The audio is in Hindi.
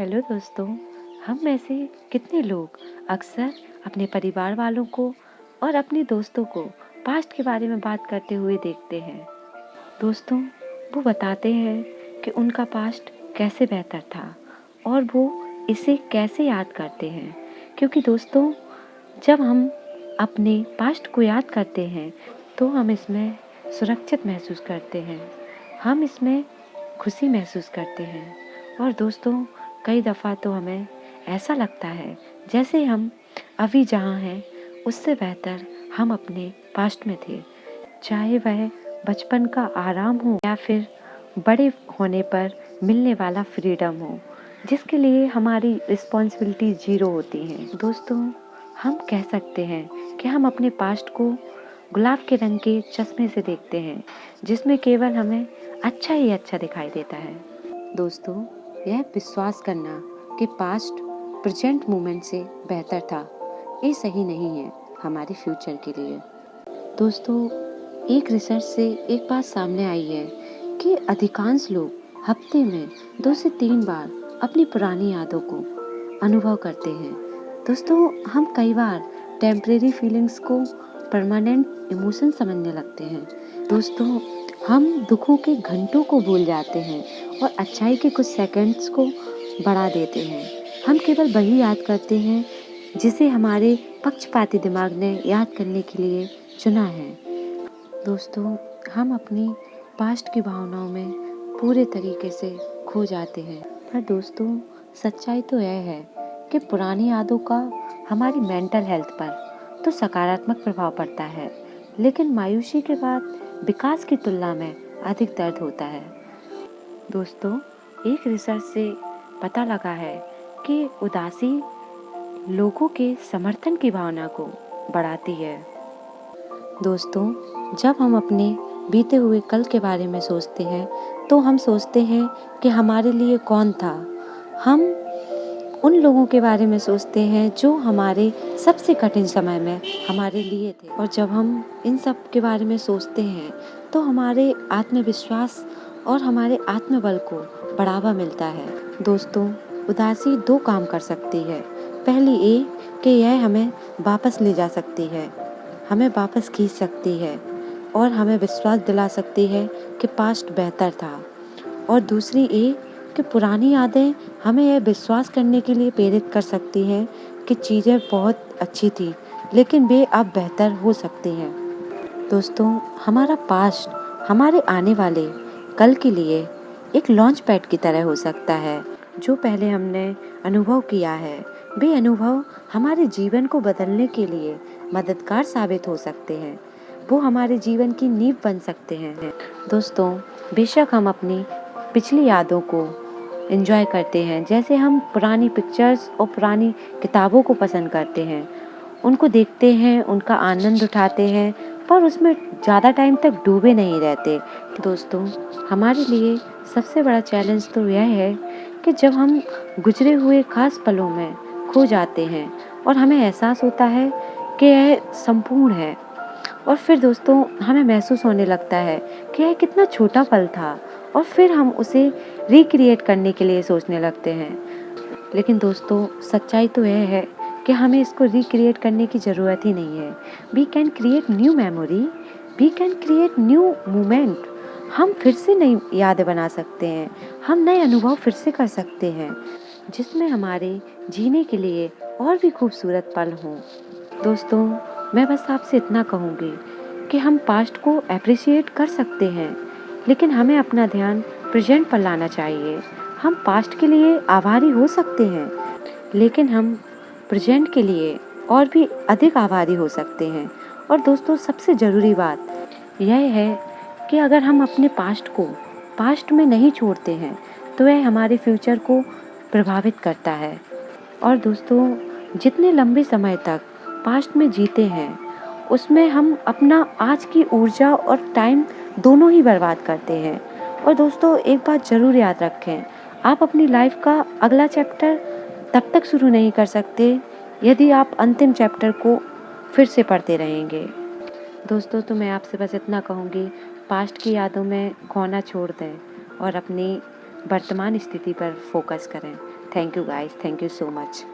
हेलो दोस्तों। हम में से कितने लोग अक्सर अपने परिवार वालों को और अपने दोस्तों को पास्ट के बारे में बात करते हुए देखते हैं। दोस्तों, वो बताते हैं कि उनका पास्ट कैसे बेहतर था और वो इसे कैसे याद करते हैं। क्योंकि दोस्तों, जब हम अपने पास्ट को याद करते हैं तो हम इसमें सुरक्षित महसूस करते हैं, हम इसमें खुशी महसूस करते हैं। और दोस्तों, कई दफ़ा तो हमें ऐसा लगता है जैसे हम अभी जहाँ हैं उससे बेहतर हम अपने पास्ट में थे। चाहे वह बचपन का आराम हो या फिर बड़े होने पर मिलने वाला फ्रीडम हो, जिसके लिए हमारी रिस्पॉन्सिबिलिटी ज़ीरो होती हैं। दोस्तों, हम कह सकते हैं कि हम अपने पास्ट को गुलाब के रंग के चश्मे से देखते हैं, जिसमें केवल हमें अच्छा ही अच्छा दिखाई देता है। दोस्तों, यह विश्वास करना कि पास्ट प्रेजेंट मोमेंट से बेहतर था, ये सही नहीं है हमारे फ्यूचर के लिए। दोस्तों, एक रिसर्च से एक बात सामने आई है कि अधिकांश लोग हफ्ते में 2 से 3 बार अपनी पुरानी यादों को अनुभव करते हैं। दोस्तों, हम कई बार टेम्परेरी फीलिंग्स को परमानेंट इमोशन समझने लगते हैं। दोस्तों, हम दुखों के घंटों को भूल जाते हैं और अच्छाई के कुछ सेकंड्स को बढ़ा देते हैं। हम केवल वही याद करते हैं जिसे हमारे पक्षपाती दिमाग ने याद करने के लिए चुना है। दोस्तों, हम अपनी पास्ट की भावनाओं में पूरे तरीके से खो जाते हैं। पर दोस्तों, सच्चाई तो यह है कि पुरानी यादों का हमारी मेंटल हेल्थ पर तो सकारात्मक प्रभाव पड़ता है, लेकिन मायूसी के बाद विकास की तुलना में अधिक दर्द होता है। दोस्तों, एक रिसर्च से पता लगा है कि उदासी लोगों के समर्थन की भावना को बढ़ाती है। दोस्तों, जब हम अपने बीते हुए कल के बारे में सोचते हैं तो हम सोचते हैं कि हमारे लिए कौन था। हम उन लोगों के बारे में सोचते हैं जो हमारे सबसे कठिन समय में हमारे लिए थे। और जब हम इन सब के बारे में सोचते हैं तो हमारे आत्मविश्वास और हमारे आत्मबल को बढ़ावा मिलता है। दोस्तों, उदासी 2 काम कर सकती है। पहली ये कि यह हमें वापस ले जा सकती है, हमें वापस खींच सकती है और हमें विश्वास दिला सकती है कि पास्ट बेहतर था। और दूसरी ये कि पुरानी यादें हमें यह विश्वास करने के लिए प्रेरित कर सकती हैं कि चीज़ें बहुत अच्छी थी, लेकिन वे अब बेहतर हो सकती हैं। दोस्तों, हमारा पास्ट हमारे आने वाले कल के लिए एक लॉन्च पैड की तरह हो सकता है। जो पहले हमने अनुभव किया है, वे अनुभव हमारे जीवन को बदलने के लिए मददगार साबित हो सकते हैं। वो हमारे जीवन की नींव बन सकते हैं। दोस्तों, बेशक हम अपनी पिछली यादों को एंजॉय करते हैं, जैसे हम पुरानी पिक्चर्स और पुरानी किताबों को पसंद करते हैं, उनको देखते हैं, उनका आनंद उठाते हैं, पर उसमें ज़्यादा टाइम तक डूबे नहीं रहते। दोस्तों, हमारे लिए सबसे बड़ा चैलेंज तो यह है कि जब हम गुजरे हुए खास पलों में खो जाते हैं और हमें एहसास होता है कि यह संपूर्ण है, और फिर दोस्तों हमें महसूस होने लगता है कि यह कितना छोटा पल था, और फिर हम उसे रिक्रिएट करने के लिए सोचने लगते हैं। लेकिन दोस्तों, सच्चाई तो यह है कि हमें इसको रिक्रिएट करने की ज़रूरत ही नहीं है। We can create new memory, we can create new moment. हम फिर से नई यादें बना सकते हैं, हम नए अनुभव फिर से कर सकते हैं, जिसमें हमारे जीने के लिए और भी खूबसूरत पल हों। दोस्तों, मैं बस आपसे इतना कहूँगी कि हम पास्ट को अप्रिशिएट कर सकते हैं, लेकिन हमें अपना ध्यान प्रेजेंट पर लाना चाहिए। हम पास्ट के लिए आभारी हो सकते हैं, लेकिन हम प्रेजेंट के लिए और भी अधिक आभारी हो सकते हैं। और दोस्तों, सबसे ज़रूरी बात यह है कि अगर हम अपने पास्ट को पास्ट में नहीं छोड़ते हैं तो वह हमारे फ्यूचर को प्रभावित करता है। और दोस्तों, जितने लंबे समय तक पास्ट में जीते हैं उसमें हम अपना आज की ऊर्जा और टाइम दोनों ही बर्बाद करते हैं। और दोस्तों, एक बात ज़रूर याद रखें, आप अपनी लाइफ का अगला चैप्टर तब तक शुरू नहीं कर सकते यदि आप अंतिम चैप्टर को फिर से पढ़ते रहेंगे। दोस्तों, तो मैं आपसे बस इतना कहूँगी, पास्ट की यादों में खोना छोड़ दें और अपनी वर्तमान स्थिति पर फोकस करें। Thank you guys, thank you so much.